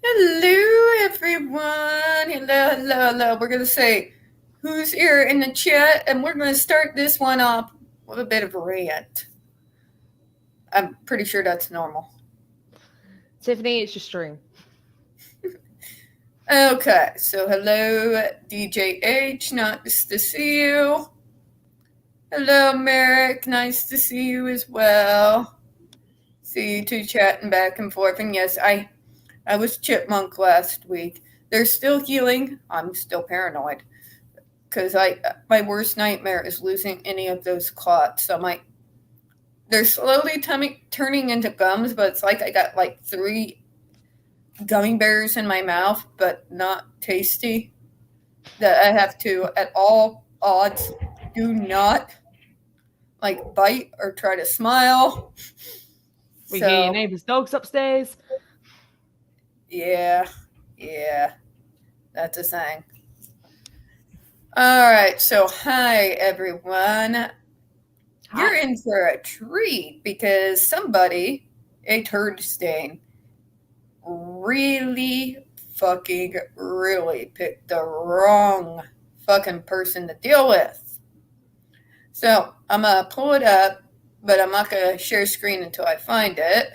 Hello, everyone. Hello. We're going to say who's here in the chat, and we're going to start this one off with a bit of a rant. I'm pretty sure that's normal. Tiffany, it's your stream. Okay, so hello, DJ H. Nice to see you. Hello, Merrick. Nice to see you as well. See you two chatting back and forth. And yes, I was chipmunk last week. They're still healing. I'm still paranoid because my worst nightmare is losing any of those clots. So they're slowly turning into gums, but it's like I got like 3 gummy bears in my mouth, but not tasty. That I have to, at all odds, do not like bite or try to smile. We hear your neighbor's dogs upstairs. Yeah, that's a thing. All right, so hi everyone. Hi. You're in for a treat because somebody, a turd stain, really picked the wrong fucking person to deal with. So I'm gonna pull it up, but I'm not gonna share screen until I find it.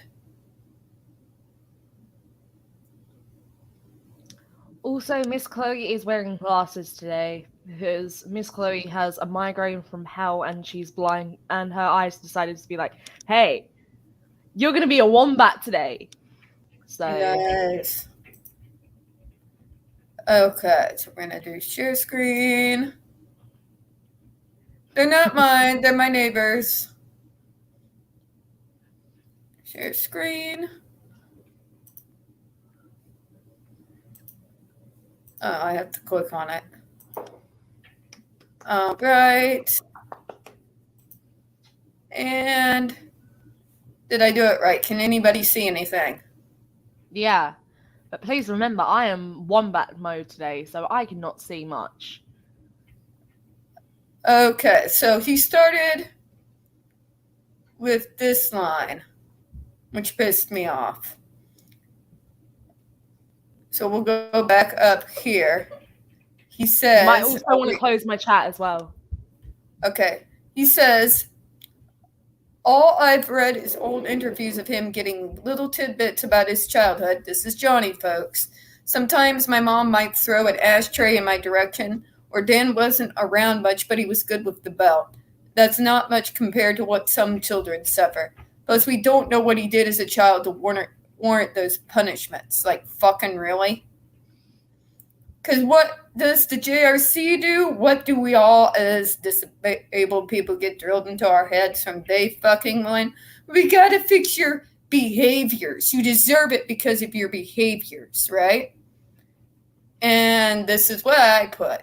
Also, Miss Chloe is wearing glasses today because Miss Chloe has a migraine from hell and she's blind, and her eyes decided to be like, hey, you're going to be a wombat today. So. Nice. Okay, so we're gonna do share screen. They're not mine, they're my neighbors. Share screen. Oh, I have to click on it. All right. And did I do it right? Can anybody see anything? Yeah. But please remember, I am wombat mode today, so I cannot see much. Okay, so he started with this line, which pissed me off. So we'll go back up here. He says... You might also want to close my chat as well. Okay. He says, all I've read is old interviews of him getting little tidbits about his childhood. This is Johnny, folks. Sometimes my mom might throw an ashtray in my direction, or Dan wasn't around much, but he was good with the belt. That's not much compared to what some children suffer. Plus, we don't know what he did as a child to warrant those punishments. Like, fucking really? Because what does the JRC do? What do we all as disabled people get drilled into our heads from day fucking one? We gotta fix your behaviors. You deserve it because of your behaviors, right? And this is what I put.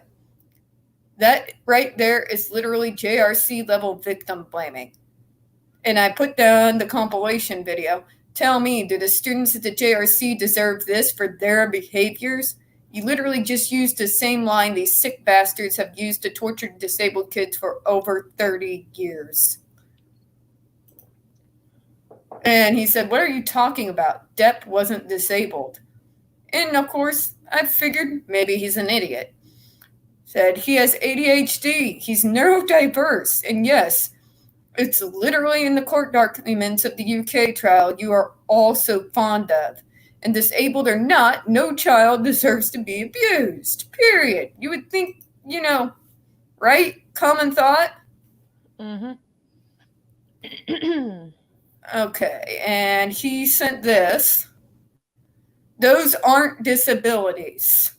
That right there is literally JRC level victim blaming. And I put down the compilation video. Tell me, do the students at the JRC deserve this for their behaviors? You literally just used the same line these sick bastards have used to torture disabled kids for over 30 years. And he said, what are you talking about? Depp wasn't disabled. And of course, I figured maybe he's an idiot. Said he has ADHD. He's neurodiverse. And yes, it's literally in the court documents of the UK trial you are all so fond of. And disabled or not, no child deserves to be abused. Period. You would think, right? Common thought? Mm-hmm. Okay, and he sent this. Those aren't disabilities.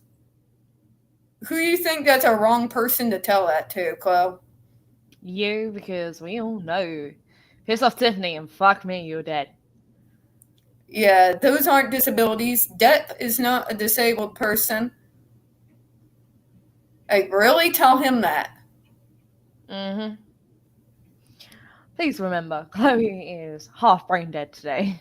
Who do you think that's a wrong person to tell that to, Chloe? You, because we all know. Piss off Tiffany and fuck me, you're dead. Yeah, those aren't disabilities. Depp is not a disabled person. Like, really? Tell him that. Mm-hmm. Please remember, Chloe is half brain dead today.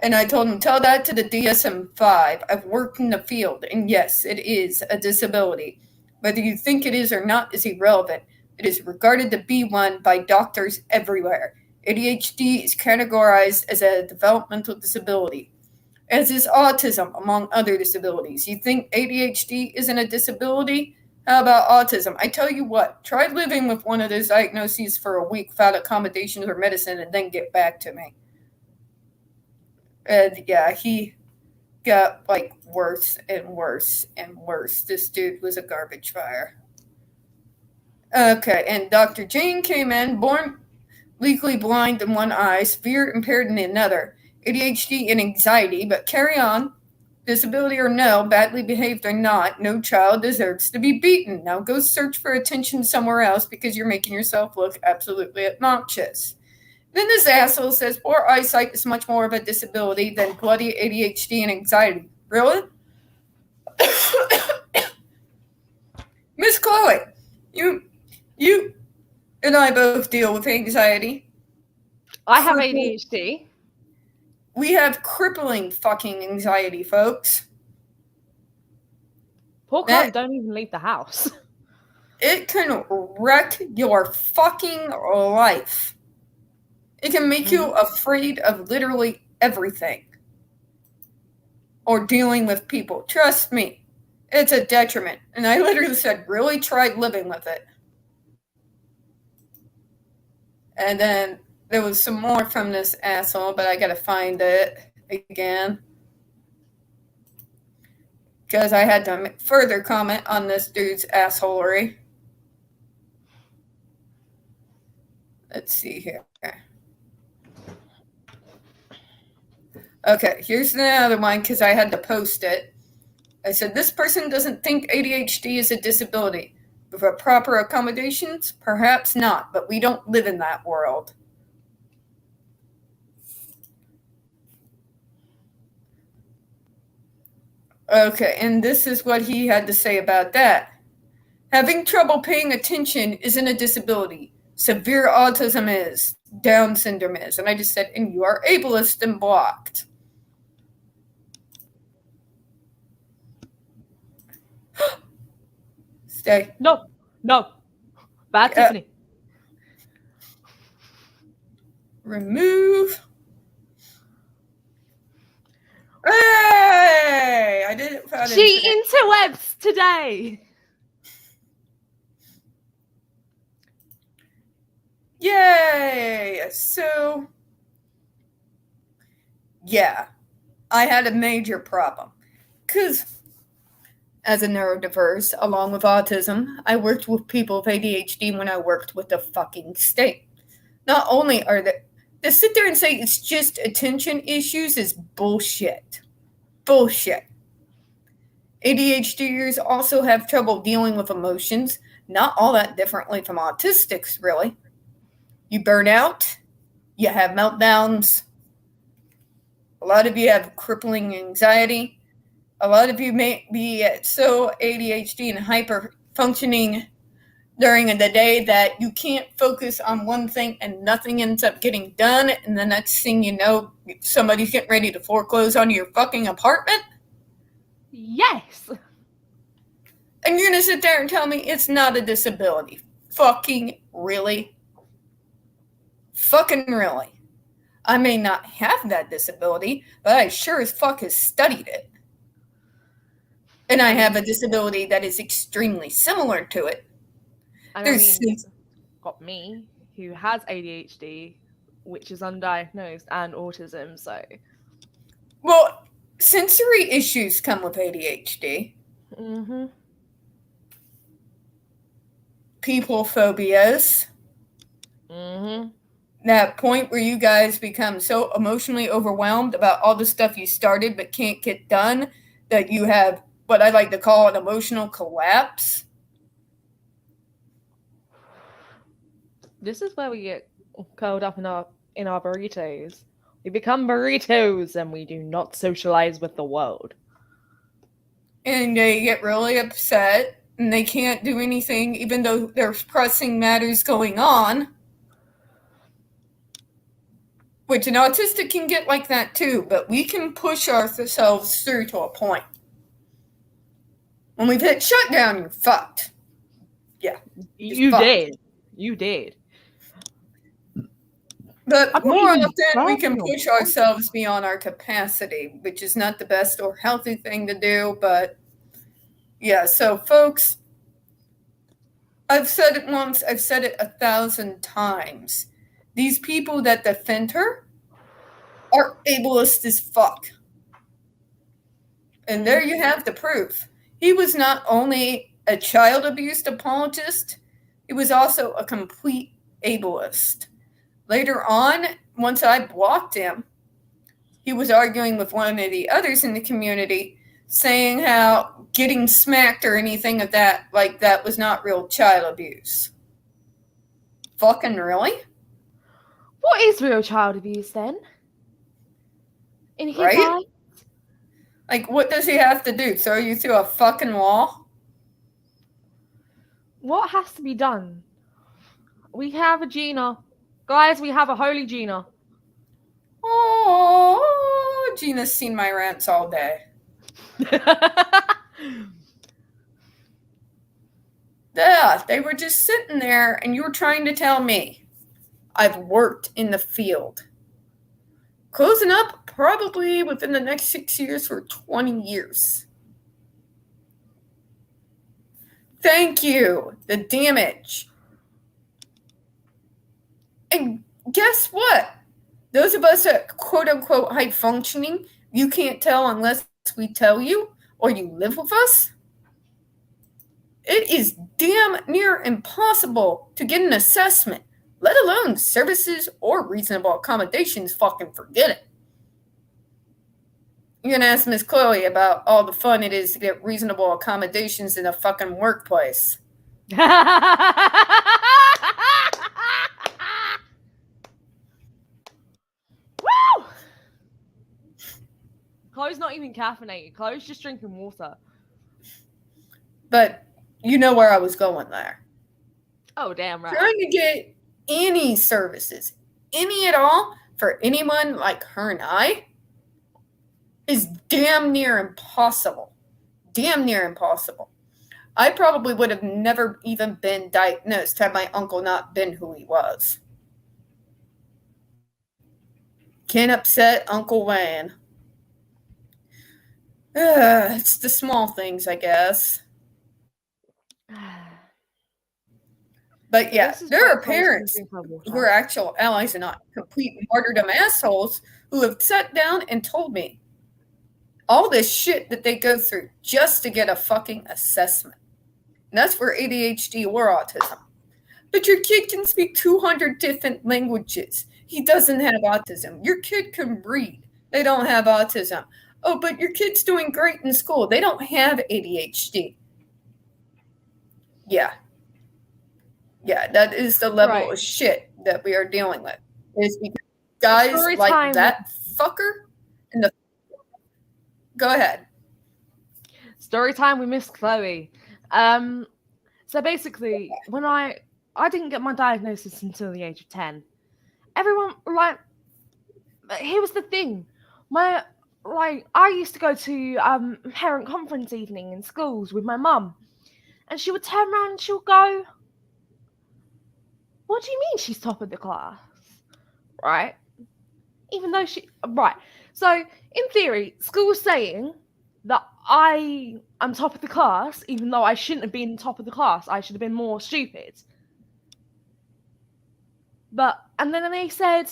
And I told him, tell that to the DSM-5. I've worked in the field, and yes, it is a disability. Whether you think it is or not is irrelevant. It is regarded to be one by doctors everywhere. ADHD is categorized as a developmental disability, as is autism, among other disabilities. You think ADHD isn't a disability? How about autism? I tell you what, try living with one of those diagnoses for a week without accommodations or medicine and then get back to me. And yeah, he got like worse and worse and worse. This dude was a garbage fire. Okay, and Dr. Jane came in, born legally blind in one eye, severe impaired in the other, ADHD and anxiety, but carry on. Disability or no, badly behaved or not, no child deserves to be beaten. Now go search for attention somewhere else because you're making yourself look absolutely obnoxious. Then this asshole says poor eyesight is much more of a disability than bloody ADHD and anxiety. Really? Miss Chloe, you and I both deal with anxiety. I have ADHD. We have crippling fucking anxiety, folks. Poor Chloe don't even leave the house. It can wreck your fucking life. It can make you afraid of literally everything. Or dealing with people. Trust me, it's a detriment. And I literally said, really tried living with it. And then there was some more from this asshole, but I gotta find it again. Because I had to further comment on this dude's assholery. Let's see here. Okay, here's another one because I had to post it. I said, this person doesn't think ADHD is a disability. With proper accommodations, perhaps not, but we don't live in that world. Okay, and this is what he had to say about that. Having trouble paying attention isn't a disability. Severe autism is. Down syndrome is. And I just said, and you are ableist and blocked. Stay. No. Bad Tiffany. Remove. Hey! I did it without She interwebs today. Yay! So, yeah, I had a major problem. Because as a neurodiverse, along with autism, I worked with people with ADHD when I worked with the fucking state. Not only are they... To sit there and say it's just attention issues is bullshit. Bullshit. ADHDers also have trouble dealing with emotions, not all that differently from autistics, really. You burn out, you have meltdowns, a lot of you have crippling anxiety, a lot of you may be so ADHD and hyper-functioning during the day that you can't focus on one thing and nothing ends up getting done, and the next thing you know, somebody's getting ready to foreclose on your fucking apartment? Yes. And you're going to sit there and tell me it's not a disability. Fucking really? Fucking really? I may not have that disability, but I sure as fuck has studied it. And I have a disability that is extremely similar to it. Got me, who has ADHD, which is undiagnosed, and autism, so... Well, sensory issues come with ADHD. Mm-hmm. People phobias. Mm-hmm. That point where you guys become so emotionally overwhelmed about all the stuff you started but can't get done that you have what I like to call an emotional collapse. This is where we get curled up in our burritos. We become burritos and we do not socialize with the world. And they get really upset and they can't do anything even though there's pressing matters going on. Which an autistic can get like that too, but we can push ourselves through to a point. When we've hit shutdown, you're fucked. Yeah. You did. But I'm not more even often, we can burping or push ourselves beyond our capacity, which is not the best or healthy thing to do. But yeah, so folks, I've said it once, I've said it 1,000 times. These people that defend her are ableist as fuck. And there you have the proof. He was not only a child abuse apologist, he was also a complete ableist. Later on, once I blocked him, he was arguing with one of the others in the community, saying how getting smacked or anything of that, like that, was not real child abuse. Fucking really? What is real child abuse then? In his Right? eyes? Like, what does he have to do? Throw you through a fucking wall? What has to be done? We have a Gina. Guys, we have a holy Gina. Oh, Gina's seen my rants all day. Yeah, they were just sitting there and you were trying to tell me I've worked in the field. Closing up probably within the next 6 years for 20 years. Thank you. The damage. And guess what? Those of us that quote unquote high functioning, you can't tell unless we tell you or you live with us. It is damn near impossible to get an assessment, let alone services or reasonable accommodations. Fucking forget it. You're going to ask Miss Chloe about all the fun it is to get reasonable accommodations in a fucking workplace. Woo! Chloe's not even caffeinated. Chloe's just drinking water. But you know where I was going there. Oh, damn right. Trying to get any services, any at all, for anyone like her and I is damn near impossible. Damn near impossible. I probably would have never even been diagnosed had my uncle not been who he was. Can't upset Uncle Wayne. It's the small things, I guess. But yeah, there are parents who are actual allies and not complete martyrdom assholes who have sat down and told me all this shit that they go through just to get a fucking assessment. And that's for ADHD or autism. But your kid can speak 200 different languages. He doesn't have autism. Your kid can read. They don't have autism. Oh, but your kid's doing great in school. They don't have ADHD. Yeah. Yeah, that is the level of shit that we are dealing with. Is because guys like that fucker and the... Go ahead. Story time with Miss Chloe. So basically, when I didn't get my diagnosis until the age of 10. Everyone, like, here was the thing. I used to go to parent conference evening in schools with my mum. And she would turn around and she would go, "What do you mean she's top of the class?" Right? Even though right. So, in theory, school's saying that I'm top of the class, even though I shouldn't have been top of the class. I should have been more stupid. And then they said,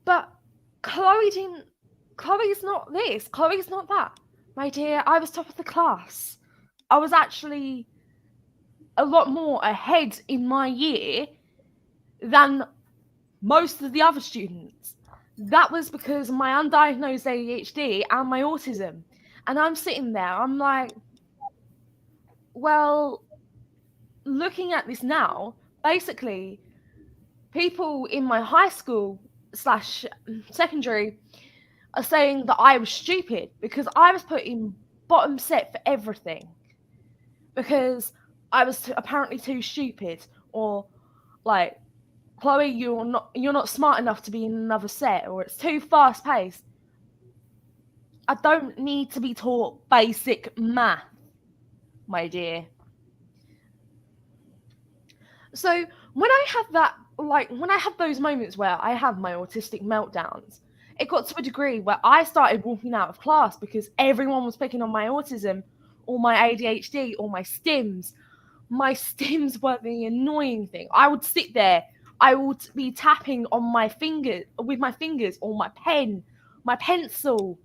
but Chloe's not this, Chloe's not that. My dear, I was top of the class. I was actually a lot more ahead in my year than most of the other students. That was because of my undiagnosed ADHD and my autism. And I'm sitting there, I'm like, well, looking at this now, basically, people in my high school / secondary are saying that I was stupid because I was put in bottom set for everything. Because I was apparently too stupid, or like, Chloe, you're not smart enough to be in another set, or it's too fast paced. I don't need to be taught basic math, my dear. So when I had that like, when I have those moments where I have my autistic meltdowns, it got to a degree where I started walking out of class because everyone was picking on my autism or my ADHD or my stims. My stims were the annoying thing. I would sit there, I would be tapping on my finger with my fingers or my pen, my pencil,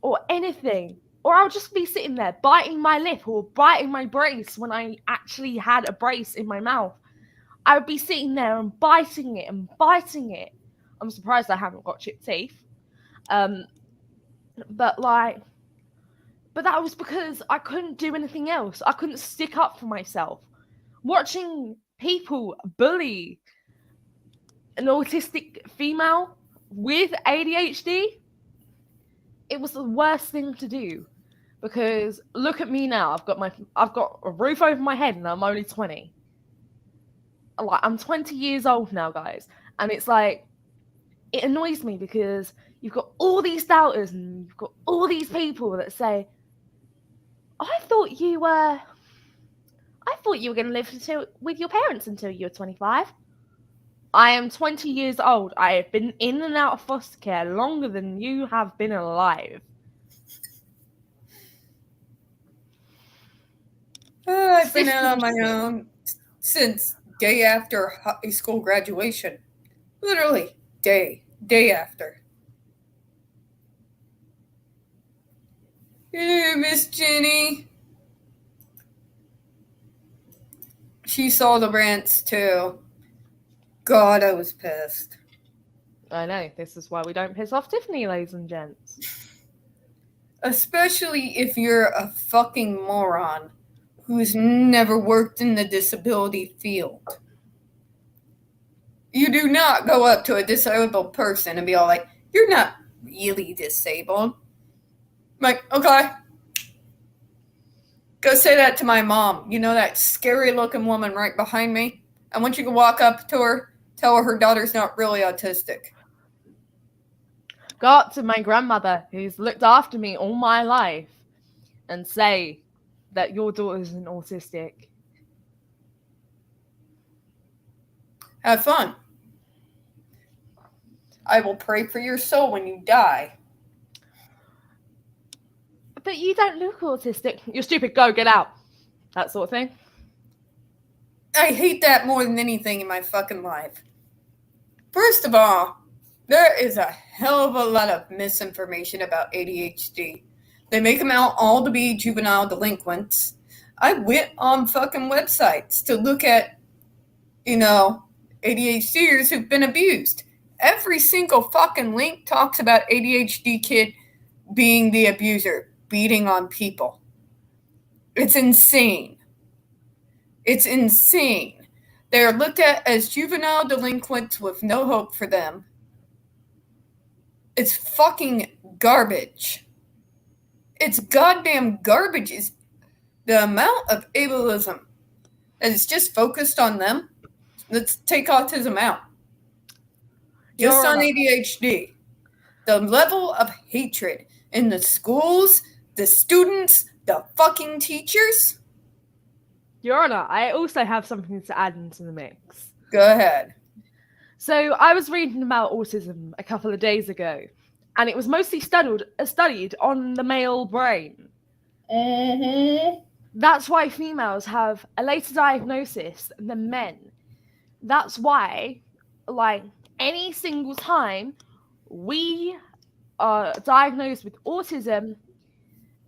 or anything. Or I would just be sitting there biting my lip or biting my brace when I actually had a brace in my mouth. I would be sitting there and biting it and biting it. I'm surprised I haven't got chipped teeth. Um, but like, but that was because I couldn't do anything else. I couldn't stick up for myself. Watching people bully an autistic female with ADHD, it was the worst thing to do. Because look at me now. I've got a roof over my head and I'm only 20. Like, I'm 20 years old now, guys. And it's like, it annoys me because you've got all these doubters and you've got all these people that say, I thought you were going to live with your parents until you were 25. I am 20 years old. I have been in and out of foster care longer than you have been alive. I've been out on my own since day after high school graduation. Literally, day after. Hey, Miss Jenny. She saw the rants too. God, I was pissed. I know. This is why we don't piss off Tiffany, ladies and gents. Especially if you're a fucking moron who's never worked in the disability field. You do not go up to a disabled person and be all like, you're not really disabled. I'm like, okay. Go say that to my mom. You know that scary looking woman right behind me? I want you to walk up to her, tell her daughter's not really autistic. Go up to my grandmother, who's looked after me all my life, and say that your daughter isn't autistic. Have fun. I will pray for your soul when you die. But you don't look autistic. You're stupid. Go, get out. That sort of thing. I hate that more than anything in my fucking life. First of all, there is a hell of a lot of misinformation about ADHD. They make them out all to be juvenile delinquents. I went on fucking websites to look at, ADHDers who've been abused. Every single fucking link talks about ADHD kid being the abuser, beating on people. It's insane. It's insane. They are looked at as juvenile delinquents with no hope for them. It's fucking garbage. It's goddamn garbage. It's the amount of ableism that is just focused on them. Let's take autism out. Just on ADHD. The level of hatred in the schools, the students, the fucking teachers. Your Honor, I also have something to add into the mix. Go ahead. So I was reading about autism a couple of days ago, and it was mostly studied on the male brain. Mm-hmm. That's why females have a later diagnosis than men. That's why, like, any single time we are diagnosed with autism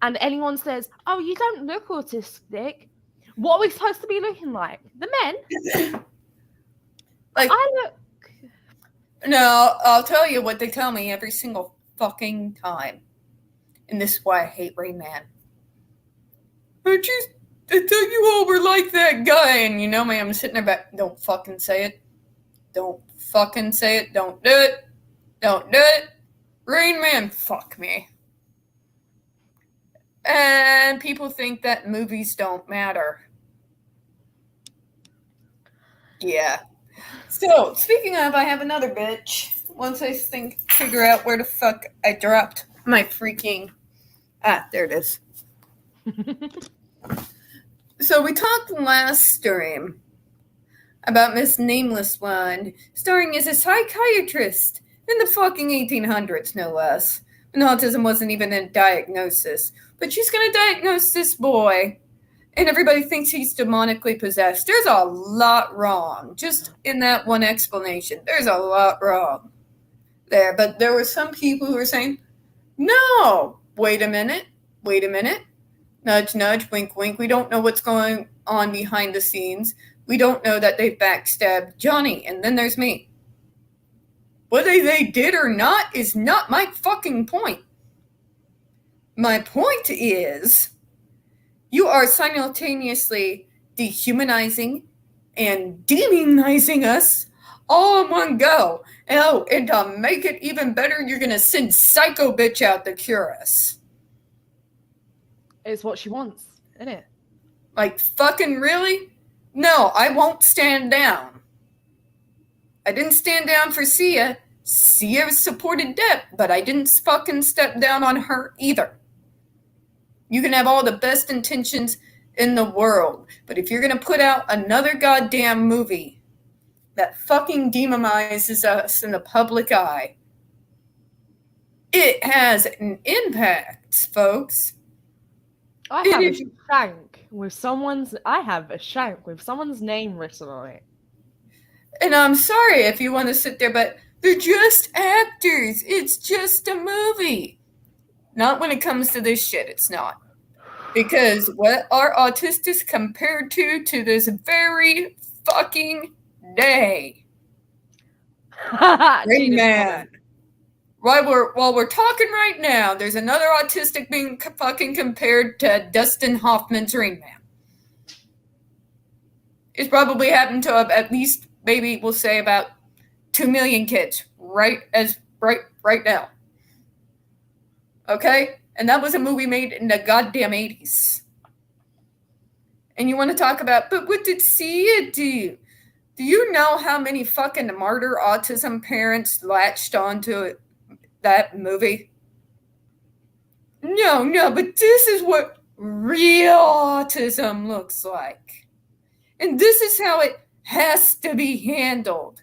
and anyone says, oh, you don't look autistic, what are we supposed to be looking like? The men? Like, I look... No, I'll tell you what they tell me every single fucking time. And this is why I hate Rain Man. I thought you all were like that guy. And you know me, I'm sitting there back, don't fucking say it. Don't fucking say it. Don't do it. Don't do it. Rain Man, fuck me. And people think that movies don't matter. Yeah. So, speaking of, I have another bitch. Once I figure out where the fuck I dropped my freaking... there it is. So, we talked last stream about Miss Nameless One, starring as a psychiatrist in the fucking 1800s, no less. And autism wasn't even a diagnosis. But she's gonna diagnose this boy, and everybody thinks he's demonically possessed. There's a lot wrong. Just in that one explanation, there's a lot wrong there. But there were some people who were saying, no, wait a minute. Nudge, nudge, wink, wink. We don't know what's going on behind the scenes. We don't know that they backstabbed Johnny. And then there's me. Whether they did or not is not my fucking point. My point is, you are simultaneously dehumanizing and demonizing us all in one go. Oh, and to make it even better, you're going to send Psycho Bitch out to cure us. It's what she wants, isn't it? Like, fucking really? No, I won't stand down. I didn't stand down for Sia. Sia supported Depp, but I didn't fucking step down on her either. You can have all the best intentions in the world, but if you're going to put out another goddamn movie that fucking demonizes us in the public eye, it has an impact, folks. I have a shank with someone's name written on it. And I'm sorry if you want to sit there, but they're just actors. It's just a movie. Not when it comes to this shit, it's not. Because what are autistics compared to this very fucking day? Rain Man. While we're talking right now, there's another autistic being fucking compared to Dustin Hoffman's Rain Man. It's probably happened to at least, maybe we'll say about 2 million kids right now. Okay? And that was a movie made in the goddamn 80s. And you want to talk about, but what did Sia do? Do you know how many fucking martyr autism parents latched onto that movie? No, but this is what real autism looks like. And this is how it has to be handled.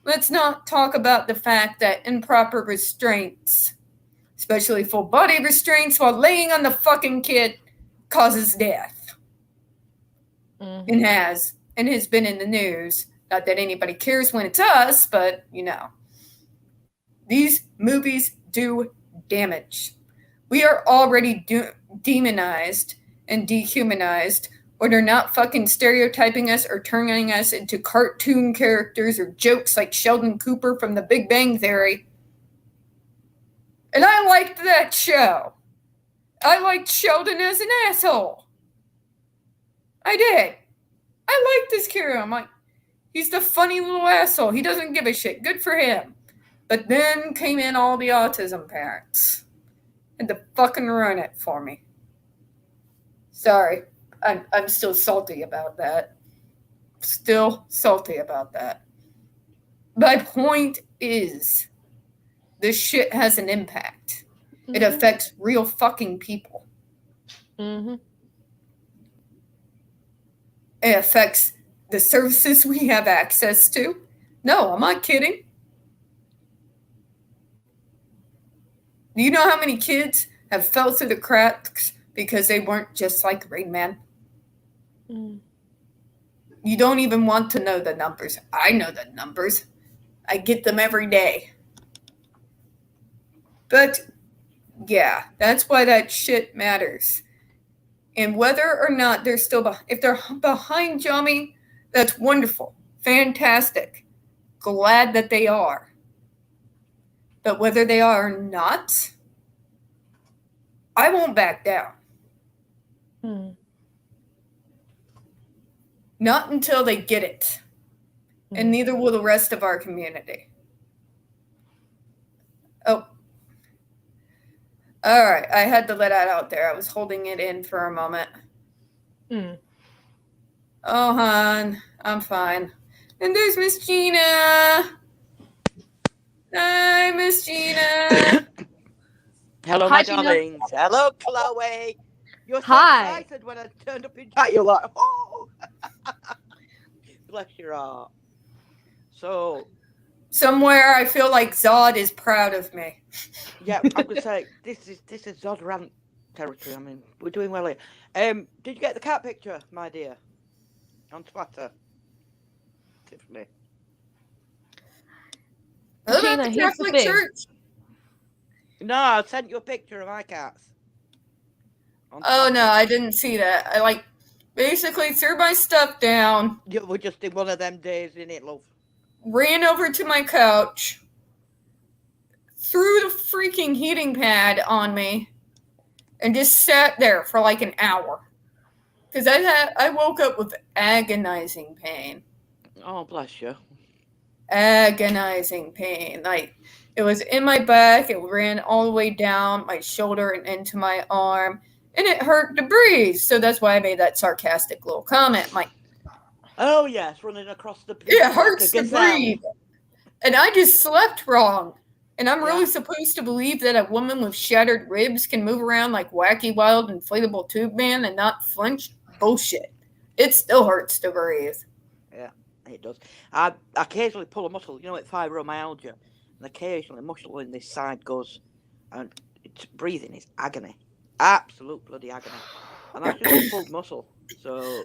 Let's not talk about the fact that improper restraints, especially full body restraints while laying on the fucking kid, causes death. Mm-hmm. And has been in the news. Not that anybody cares when it's us, but you know. These movies do damage. We are already demonized and dehumanized, or they're not fucking stereotyping us or turning us into cartoon characters or jokes like Sheldon Cooper from The Big Bang Theory. And I liked that show. I liked Sheldon as an asshole. I did. I liked this character. I'm like, he's the funny little asshole. He doesn't give a shit. Good for him. But then came in all the autism parents. And to fucking ruin it for me. Sorry. I'm still salty about that. Still salty about that. My point is, this shit has an impact. Mm-hmm. It affects real fucking people. Mm-hmm. It affects the services we have access to. No, I'm not kidding. Do you know how many kids have fell through the cracks because they weren't just like Rain Man? Mm. You don't even want to know the numbers. I know the numbers. I get them every day. But, yeah, that's why that shit matters. And whether or not they're still if they're behind Johnny, that's wonderful. Fantastic. Glad that they are. But whether they are or not, I won't back down. Not until they get it. And neither will the rest of our community. Oh. All right. I had to let that out there. I was holding it in for a moment. Oh, hon. I'm fine. And there's Miss Gina. Hi, Miss Gina. Hello, Hi, my Gina. darlings. Hello, Chloe. You're so Hi. excited when I turned up in chat. You're like, oh. Bless your heart. So, Somewhere I feel like Zod is proud of me. yeah, I'm gonna say this is Zod rant territory. I mean, we're doing well here. Did you get the cat picture, my dear, on Twitter, Tiffany? What Gina, about the here's the Catholic thing. Church? No, I sent you a picture of my cats. On Oh Twitter. no, I didn't see that. I basically threw my stuff down, Yeah, we're just in one of them days, innit, love? ran over to my couch, threw the freaking heating pad on me, and just sat there for like an hour. Because I woke up with agonizing pain. Oh, bless you. Agonizing pain. Like, it was in my back, it ran all the way down my shoulder and into my arm, and it hurt to breathe. So that's why I made that sarcastic little comment. Like, Oh yes, running across the it like hurts a to gazelle. breathe. And I just slept wrong. And I'm really Yeah. supposed to believe that a woman with shattered ribs can move around like Wacky Wild Inflatable Tube Man and not flinch? Bullshit. It still hurts to breathe. Yeah, it does. I occasionally pull a muscle, you know, with fibromyalgia, and occasionally a muscle in this side goes, and breathing is agony, absolute bloody agony, and that's just a pulled muscle. So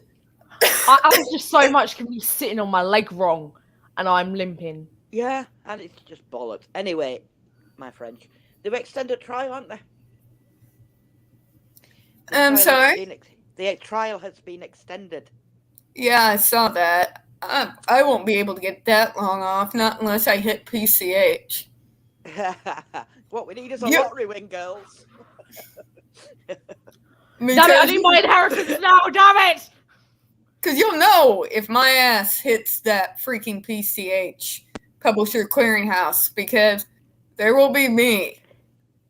I was just so much confused sitting on my leg wrong, and I'm limping. yeah, and it's just bollocks. Anyway, my French, they've extended trial, aren't they? I'm sorry? The trial has been extended. Yeah, I saw that. I won't be able to get that long off, not unless I hit PCH. What we need is a You- lottery win, girls. Damn it, I need my inheritance now, damn it! Because you'll know if my ass hits that freaking PCH, Publisher Clearinghouse, because there will be me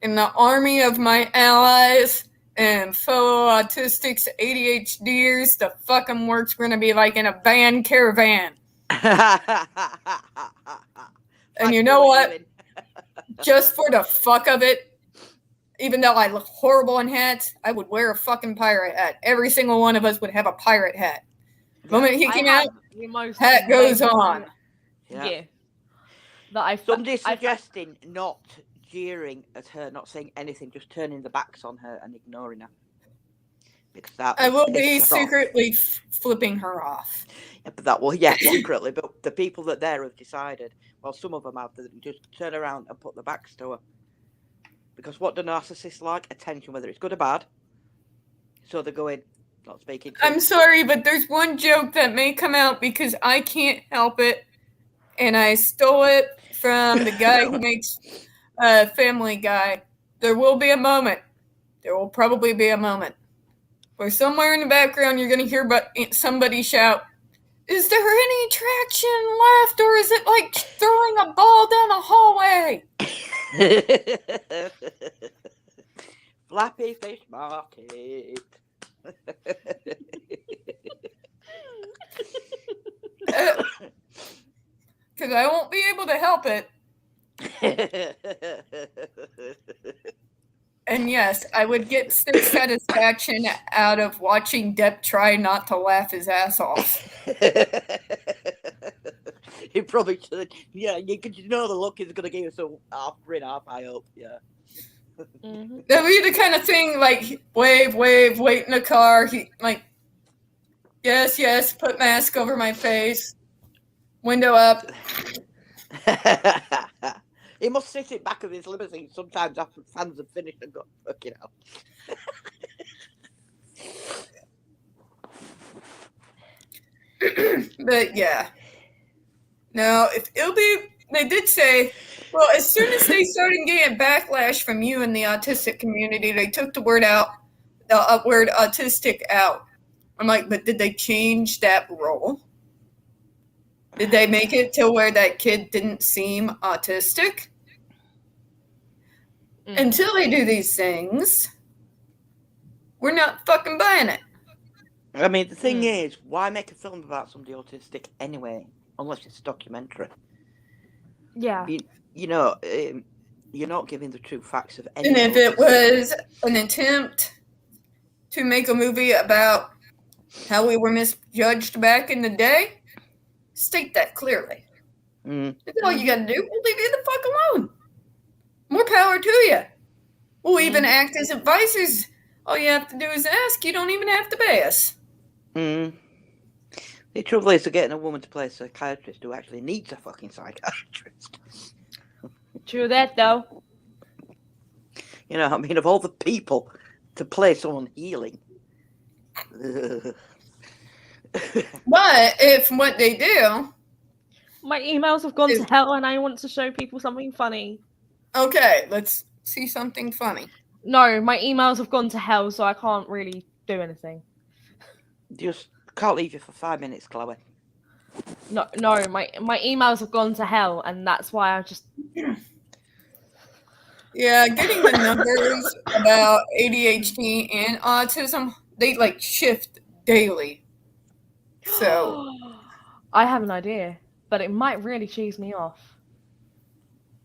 in the army of my allies and fellow autistics, ADHDers. The fucking work's going to be like in a band caravan. And you know what? Just for the fuck of it, even though I look horrible in hats, I would wear a fucking pirate hat. Every single one of us would have a pirate hat. The moment he came out, hat goes on. Yeah. That I Somebody's suggesting not jeering at her, not saying anything, just turning the backs on her and ignoring her. Because that I will be piss her off. secretly flipping her off. Yeah, but that will, yeah, secretly. But the people that there have decided, well, some of them have, to just turn around and put the backs to her. Because what do narcissists like? Attention, whether it's good or bad. So they're going, not speaking to I'm sorry, but there's one joke that may come out because I can't help it. And I stole it from the guy who makes Family Guy. There will be a moment. There will probably be a moment where somewhere in the background you're going to hear somebody shout, "Is there any traction left, or is it like throwing a ball down a hallway?" Flappy Fish Market. Because I won't be able to help it. And yes, I would get some satisfaction out of watching Depp try not to laugh his ass off. He probably should. Yeah, you know the look he's going to give us a half grin off, I hope. Yeah. Mm-hmm. That'd be the kind of thing like wave, wait in the car. He like, yes, put mask over my face, window up. He must sit in back of his limousine sometimes after fans have finished and got fucking hell. But yeah. No, they did say, well, as soon as they started getting backlash from you in the autistic community, they took the word autistic out. I'm like, but did they change that role? Did they make it to where that kid didn't seem autistic? Until they do these things, we're not fucking buying it. I mean, the thing is, why make a film about somebody autistic anyway, unless it's a documentary? Yeah. You know, you're not giving the true facts of any. And if it was an attempt to make a movie about how we were misjudged back in the day, State that clearly. Mm. That's all you gotta do. We'll leave you the fuck alone. More power to you. We'll even act as advisors. All you have to do is ask. You don't even have to pay us. Mm. The trouble is, getting a woman to play a psychiatrist who actually needs a fucking psychiatrist. True that, though. You know, I mean, of all the people to play someone healing. But if what they do, My emails have gone to hell and I want to show people something funny. okay, let's see something funny. No, my emails have gone to hell, so I can't really do anything. Just can't leave you for 5 minutes, Chloe. No, my emails have gone to hell, and that's why I just. Yeah, getting the numbers about ADHD and autism, they like shift daily. So, I have an idea, but it might really cheese me off.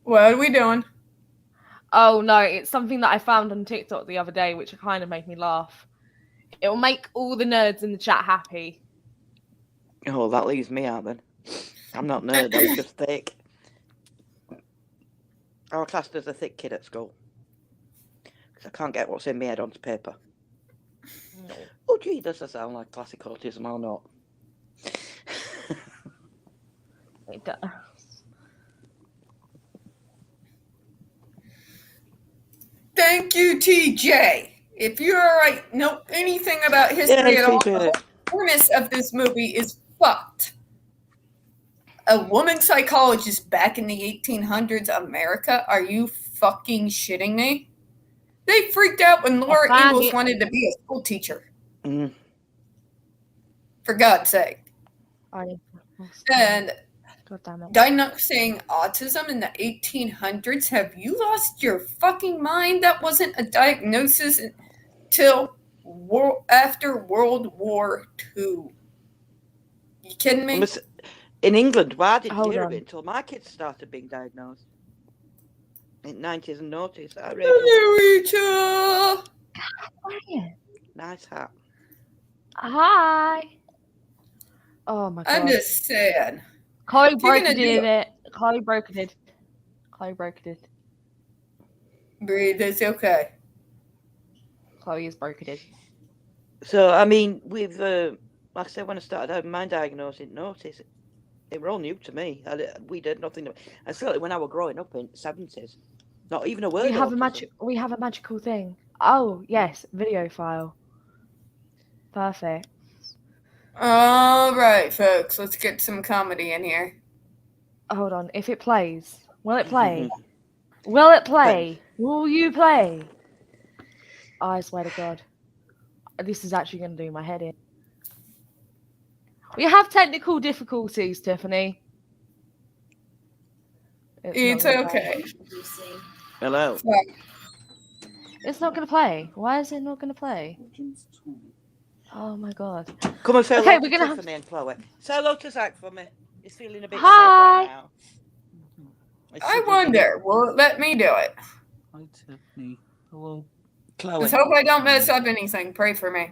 what are we doing? Oh no, it's something that I found on TikTok the other day, which kind of made me laugh. It will make all the nerds in the chat happy. Oh, that leaves me out then. I'm not nerd, I'm just thick. I was classed as a thick kid at school. Because I can't get what's in my head onto paper. Oh gee, does that sound like classic autism or not? It does. Thank you, TJ. If you're right, know anything about history at all, TJ. the premise of this movie is fucked. A woman psychologist back in the 1800s America? Are you fucking shitting me? They freaked out when Laura Ingalls wanted to be a school teacher. Mm. For God's sake. And God damn it. diagnosing autism in the 1800s? Have you lost your fucking mind? That wasn't a diagnosis until after World War II. You kidding me? In England, why didn't Hold hear on. of it until my kids started being diagnosed? In 90s and noughties. Rachel! Nice hat. Hi. Oh my god. I'm just saying. Chloe you're broke gonna do it. Chloe broke it. Chloe broke it. Breathe, it's okay. Chloe is broken it. So, I mean, with, like I said, when I started having my diagnosis in noughties, it were all new to me. We did nothing. And certainly when I was growing up in the 70s, not even a word. We have a magical thing. Oh yes, video file. Perfect. All right, folks, let's get some comedy in here. Hold on. If it plays, will it play? Will it play? Will you play? I swear to God, this is actually going to do my head in. We have technical difficulties, Tiffany. It's not gonna okay. Hello. play. It's not going to play. Why is it not going to play? Oh my God. Come and say Okay, hello we're to gonna Tiffany and Chloe. Say hello to Zach for me. He's feeling a bit Hi. sick right now. I wonder, will it let me do it? Hi, Tiffany. Hello. Chloe. Let's hope I don't mess up anything. Pray for me.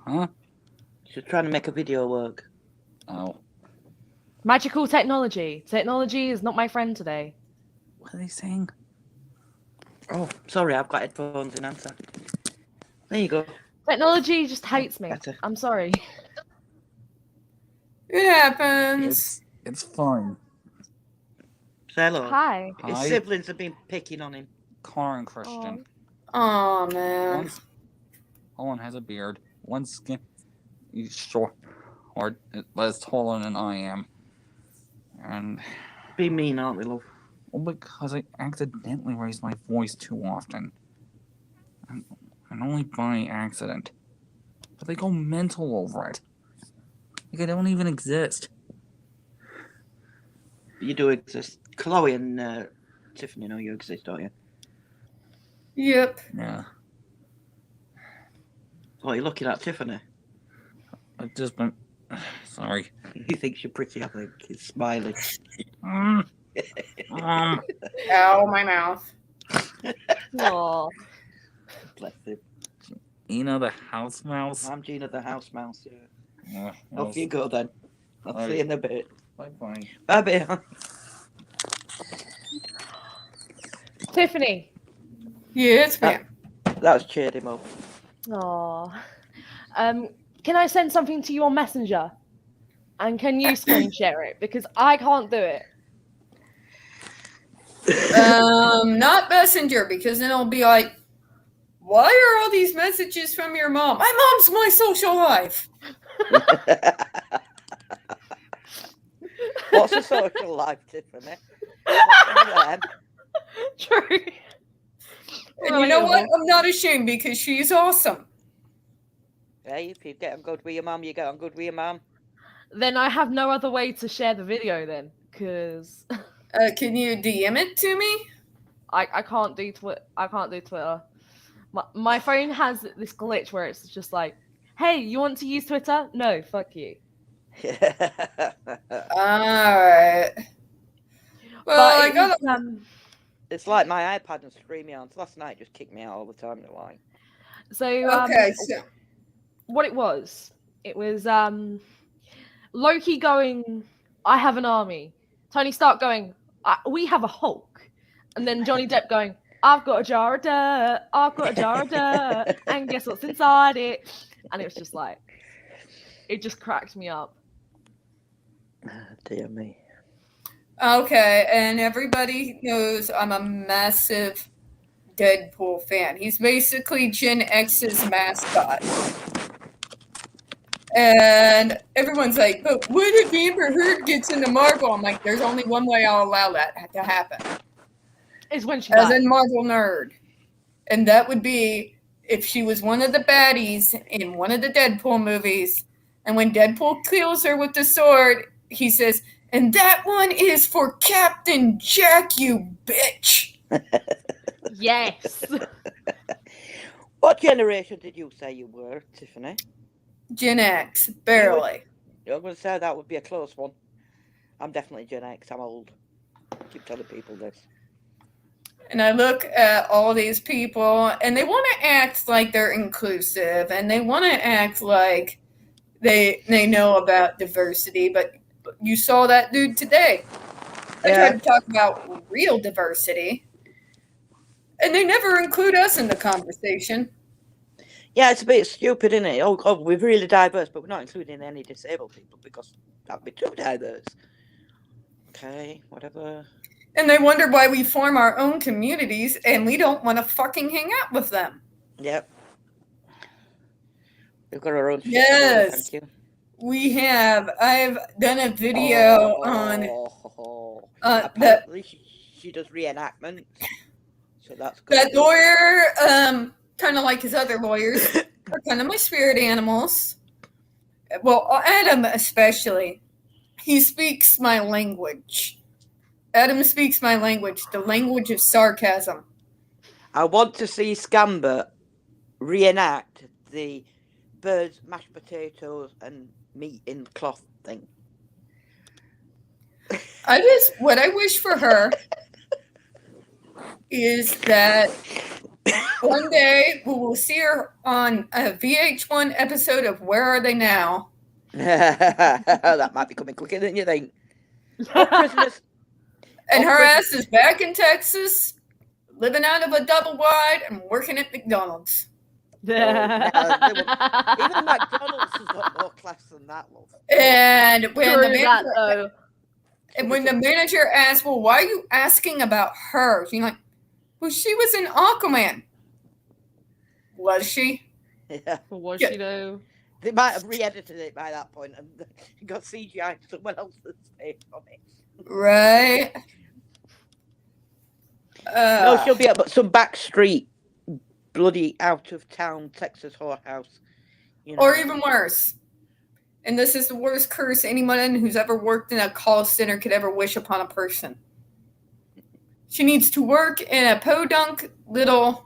Huh? She's trying to make a video work. Oh. Magical technology. Technology is not my friend today. What are they saying? Oh, sorry, I've got headphones in answer. There you go. Technology just hates me. Better. I'm sorry. It happens. It's fine. Say hello. Hi. His Hi, siblings have been picking on him. Connor and Christian. Oh man. Owen has a beard. One's skin. He's short, or less taller than I am. And Be mean, aren't we, love? well, because I accidentally raise my voice too often. And only by accident. But they go mental over it. Like I don't even exist. You do exist. Chloe and Tiffany know you exist, don't you? Yep. Yeah. Oh, you're looking at Tiffany. I've just been. Sorry. He thinks you're pretty, I think. He's smiling. Um, Ow, my mouth. Aw. Bless him. you know the house mouse? I'm Gina the house mouse, yeah. Yeah, Off you go then. I'll see you in a bit. Bye-bye. Bye-bye. Tiffany. Yes, ma'am. That's cheered him up. Aww. Can I send something to you on Messenger? And can you screen share it? Because I can't do it. Not Messenger, because then I'll be like, why are all these messages from your mom? My mom's my social life. What's a social life, Tiffany? What's one of them? True. And you know what? Relatable. I'm not ashamed because she's awesome. Hey, if you get on good with your mum, you get on good with your mum. Then I have no other way to share the video then, because Can you DM it to me? I can't do Twitter. I can't do Twitter. My phone has this glitch where it's just like, hey, you want to use Twitter? No, fuck you. Alright. Well, I got It's like my iPad and StreamYard. Last night it just kicked me out all the time. The line. So okay, so what it was Loki going, I have an army. Tony Stark going, we have a Hulk. And then Johnny Depp going, I've got a jar of dirt. I've got a jar of dirt. And guess what's inside it? And it was just like, it just cracked me up. Dear me. okay, and everybody knows I'm a massive Deadpool fan. He's basically Gen X's mascot. And everyone's like, but what if Amber Heard gets into Marvel? I'm like, there's only one way I'll allow that to happen. Is when she As died. in Marvel nerd. And that would be if she was one of the baddies in one of the Deadpool movies. And when Deadpool kills her with the sword, he says, and that one is for Captain Jack, you bitch. Yes. What generation did you say you were, Tiffany? Gen X, barely. I'm going to say that would be a close one. I'm definitely Gen X. I'm old. Keep telling people this. And I look at all these people, and they want to act like they're inclusive, and they want to act like they know about diversity, but you saw that dude today. I tried to talk about real diversity, and they never include us in the conversation. Yeah, it's a bit stupid, isn't it? Oh, we're really diverse, but we're not including any disabled people because that'd be too diverse. Okay, whatever. And they wonder why we form our own communities, and we don't want to fucking hang out with them. Yep. We've got our own shit to do, Yes. thank you. We have. I've done a video on that. Apparently she does reenactments, so that's good. That lawyer, kind of like his other lawyers, are kind of my spirit animals. Well, Adam especially. He speaks my language. Adam speaks my language, the language of sarcasm. I want to see Scamber reenact the birds, mashed potatoes, and meat in cloth thing. What I wish for her is that one day we will see her on a VH1 episode of Where Are They Now? That might be coming quicker than you think. Oh, prisoners. And Oh, her prisoners. ass is back in Texas, living out of a double wide and working at McDonald's. Even McDonald's has got more class than that, love. And when the True that, manager, though. and when the manager asked, well, why are you asking about her? She's like, well, she was in Aquaman. Was she? Yeah. Was Yeah. she though? They might have re-edited it by that point and got CGI to someone else's face on it. Right. No, she'll be at some back street, bloody out of town Texas whorehouse. You know. Or even worse. And this is the worst curse anyone who's ever worked in a call center could ever wish upon a person. She needs to work in a podunk little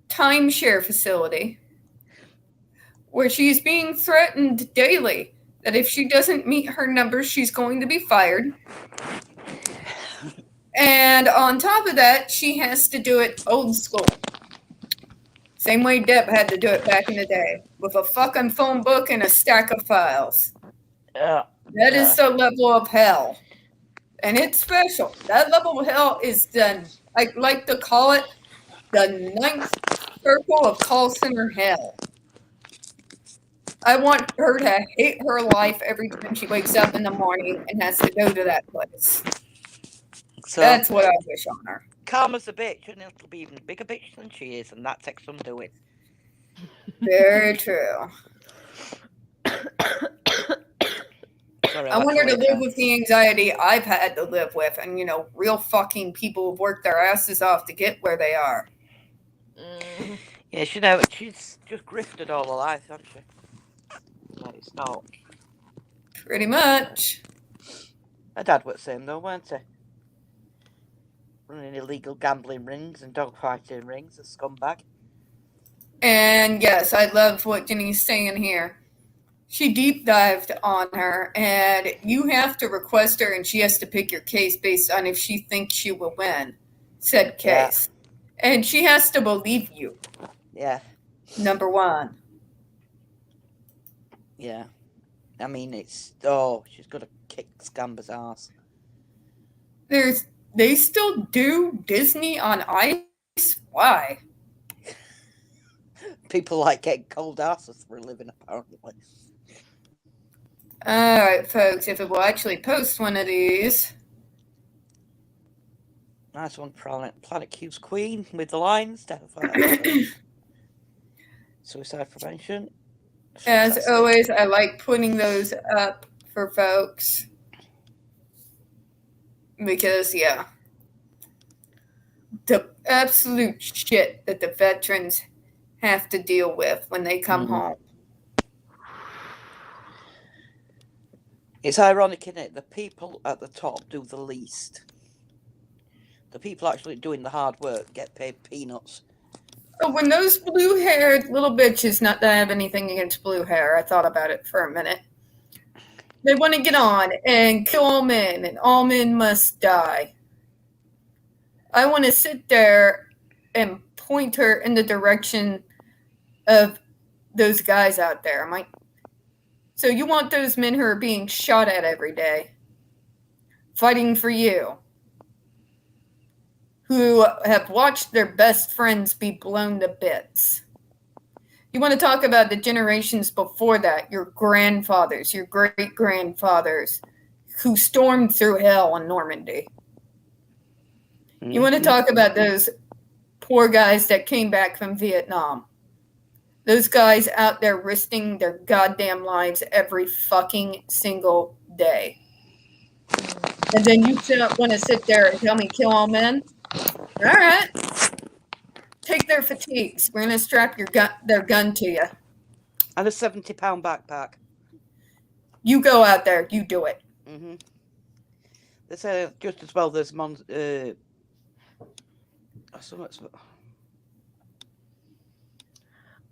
timeshare facility where she's being threatened daily that if she doesn't meet her numbers, she's going to be fired. And on top of that, she has to do it old school. Same way Deb had to do it back in the day, with a fucking phone book and a stack of files. That is the level of hell. And it's special. That level of hell is done. I like to call it the ninth circle of call center hell. I want her to hate her life every time she wakes up in the morning and has to go to that place. So That's what I wish on her. Karma's a bitch, and it'll be even a bigger bitch than she is, and that takes some doing. Very true. Sorry, I want her to live with the anxiety I've had to live with, and real fucking people who've worked their asses off to get where they are. Yeah, she's just grifted all her life, hasn't she? No, it's not. Pretty much. Her dad was the same though, weren't he? Running illegal gambling rings and dogfighting rings, a scumbag. And yes, I love what Jenny's saying here. She deep dived on her, and you have to request her, and she has to pick your case based on if she thinks she will win said case. Yeah. And she has to believe you. Yeah. Number one. Yeah. I mean, she's gonna kick Scamber's ass. They still do Disney on Ice? Why? People like getting cold asses for a living, apparently. Alright, folks, if it will actually post one of these. Nice one, Planet Q's Queen with the lines. Suicide prevention. As always, I like putting those up for folks. Because, yeah. The absolute shit that the veterans have to deal with when they come home. It's ironic, isn't it? The people at the top do the least. The people actually doing the hard work get paid peanuts. Oh, when those blue-haired little bitches, not that I have anything against blue hair, I thought about it for a minute. They want to get on and kill all men, and all men must die. I want to sit there and point her in the direction of those guys out there. I'm like, so you want those men who are being shot at every day, fighting for you, who have watched their best friends be blown to bits. You want to talk about the generations before that, your grandfathers, your great-grandfathers, who stormed through hell in Normandy. You want to talk about those poor guys that came back from Vietnam. Those guys out there risking their goddamn lives every fucking single day. And then you want to sit there and tell me kill all men? All right. Take their fatigues. We're going to strap their gun to you. And a 70-pound backpack. You go out there. You do it. Mm-hmm. They say just as well there's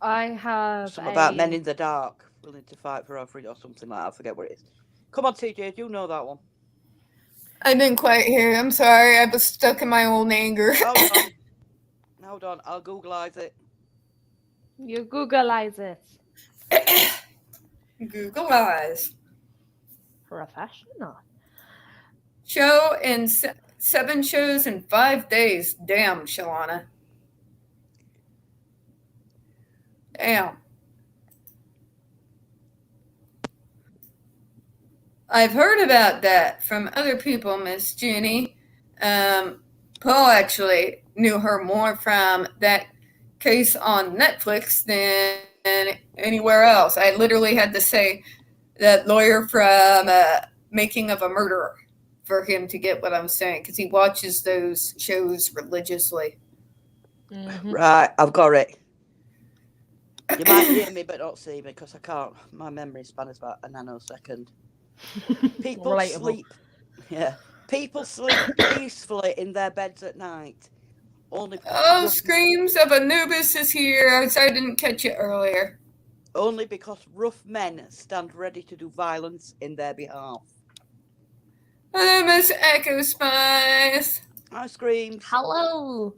I have something about men in the dark willing to fight for our freedom or something like that. I forget what it is. Come on, TJ, you know that one. I didn't quite hear. I'm sorry. I was stuck in my own anger. Hold on. I'll Googleize it. You Googleize it. Googleize. Professional. Show in 7 shows in 5 days. Damn, Shalana. Damn. I've heard about that from other people, Miss Jenny. Paul actually knew her more from that case on Netflix than anywhere else. I literally had to say that lawyer from Making of a Murderer for him to get what I'm saying, because he watches those shows religiously. Mm-hmm. Right, I've got it. You might hear me but not see me because I can't. My memory span is about a nanosecond. People sleep. Yeah. People sleep peacefully in their beds at night. Screams of Anubis is here. I didn't catch it earlier. Only because rough men stand ready to do violence in their behalf. Hello, Miss Echo Spice. I screams. Hello.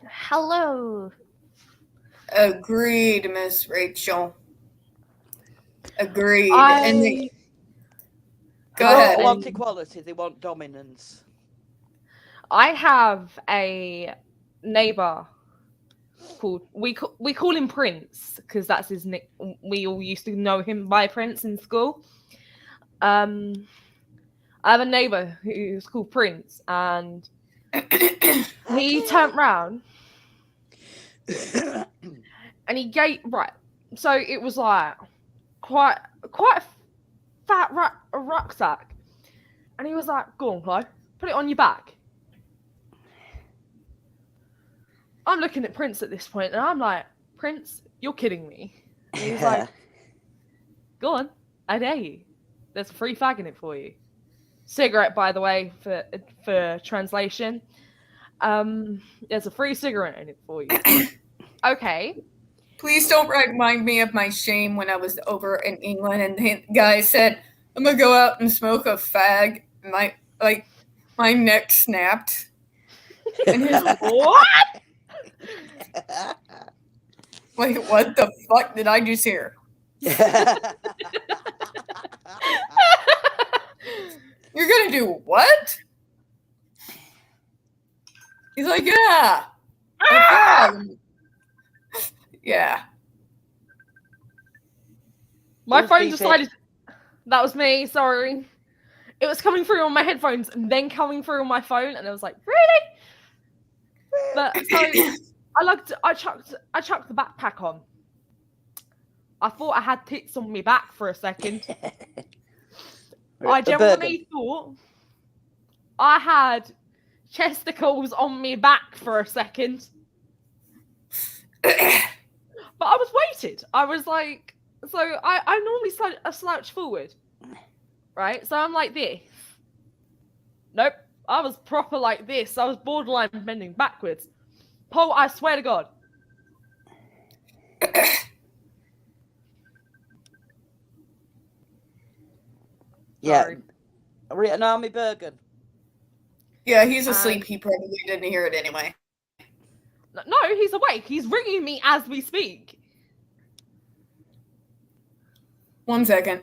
Hello. Agreed, Miss Rachel. Agreed. I And they, go They ahead. don't want equality, they want dominance. I have a neighbor called we call him Prince because that's his nick. We all used to know him by Prince in school. I have a neighbor who's called Prince, and he turned round and he gave right. So it was like quite a fat rucksack, and he was like, "Go on, Chloe, put it on your back." I'm looking at Prince at this point, and I'm like, "Prince, you're kidding me." And he's like, "Go on, I dare you. There's a free fag in it for you." Cigarette, by the way, for translation. There's a free cigarette in it for you. Okay. Please don't remind me of my shame when I was over in England and the guy said, "I'm gonna go out and smoke a fag." And my neck snapped. And his What? Wait, what the fuck did I just hear? You're gonna do what? He's like, yeah. A fag. Yeah. My Who's phone beeping? decided that was me. Sorry, it was coming through on my headphones and then coming through on my phone, and I was like, "Really?" But so I chucked the backpack on. I thought I had tits on my back for a second. I genuinely thought I had chesticles on my back for a second. But I was weighted. I was like, so I normally slouch forward, right? So I'm like this. Nope, I was proper like this. I was borderline bending backwards. Paul, I swear to God. Yeah. Sorry. Are we at an Army Bergen? Yeah, he's asleep. He probably didn't hear it anyway. No, he's awake. He's ringing me as we speak. 1 second.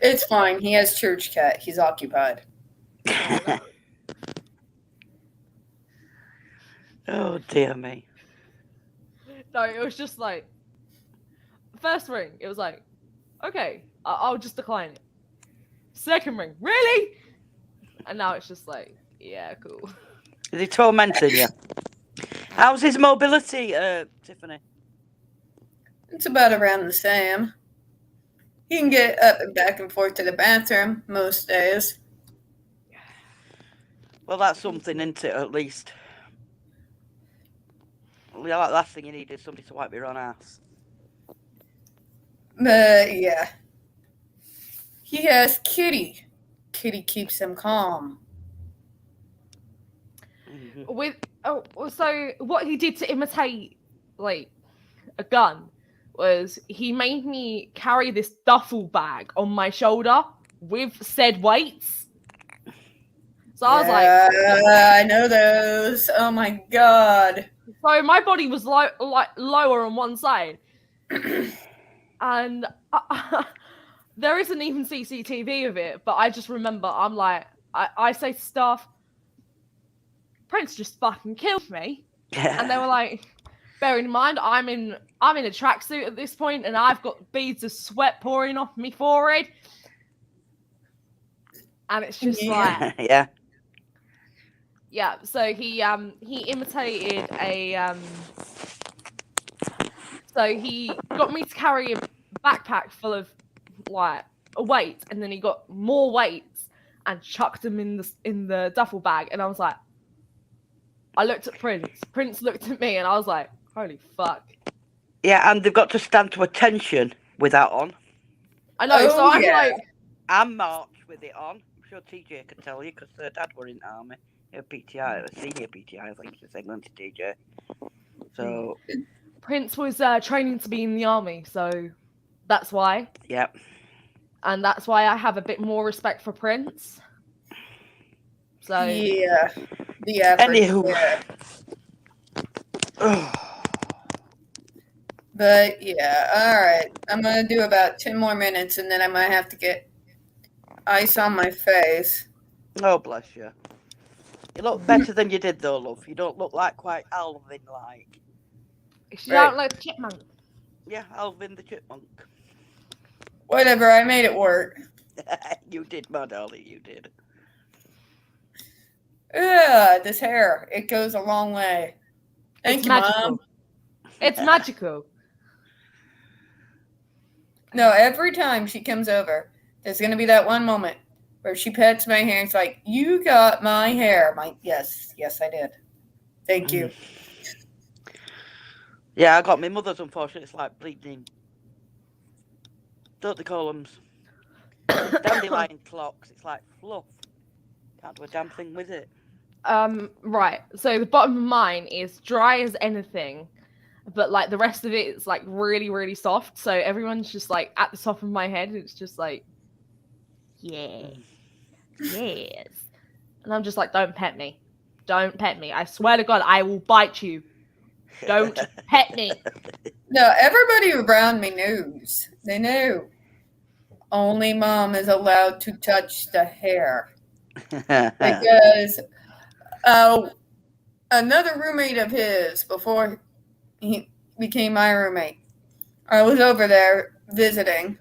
It's fine. He has church cat. He's occupied. Oh dear me. No, it was just like first ring. It was like, okay, I'll just decline it. Second ring, really? And now it's just like, yeah, cool. Is he tormenting you? How's his mobility, Tiffany? It's about around the same. He can get up and back and forth to the bathroom most days. Well, that's something, isn't it, at least? The last thing you need is somebody to wipe your own ass. But yeah. He has Kitty. Kitty keeps him calm. Mm-hmm. So what he did to imitate like a gun was he made me carry this duffel bag on my shoulder with said weights. So I was like, I know those. Oh my god. So my body was lower on one side, and there isn't even CCTV of it. But I just remember I'm like, I say stuff. Prince just fucking killed me, and they were like, bearing in mind I'm in a tracksuit at this point, and I've got beads of sweat pouring off me forehead, and it's just like, yeah. Yeah, so he imitated a so he got me to carry a backpack full of like a weight, and then he got more weights and chucked them in the duffel bag, and I was like, I looked at Prince looked at me, and I was like, holy fuck. Yeah, and they've got to stand to attention with that on. I know, so I'm yeah. like, and March with it on. I'm sure TJ can tell you because her dad were in the army. A PTI, a senior PTI, I think she's England to TJ. So, Prince was training to be in the army, so that's why. yep. And that's why I have a bit more respect for Prince. So Yeah. The effort. Anywho. Yeah. But yeah, all right. I'm gonna do about 10 more minutes, and then I might have to get ice on my face. Oh, bless you. You look better than you did, though, love. You don't look like quite Alvin-like. she Right. don't like chipmunk. Yeah, Alvin the Chipmunk. Whatever. I made it work. You did, my darling. You did. Yeah, this hair. It goes a long way. Thank It's you, magical. Mom. It's magical. No, every time she comes over, there's gonna be that one moment where she pets my hair and it's like, "You got my hair." I'm like, yes, I did. Thank you. Yeah, I got my mother's, unfortunately. It's like bleeding. Don't they call them dandelion clocks? It's like fluff. Can't do a damn thing with it. Right. So the bottom of mine is dry as anything, but like the rest of it is like really, really soft. So everyone's just like at the top of my head. It's just like, yeah, yes. And I'm just like, don't pet me. Don't pet me. I swear to God, I will bite you. Don't pet me. No, everybody around me knows. They know. Only Mom is allowed to touch the hair because another roommate of his, before he became my roommate, I was over there visiting,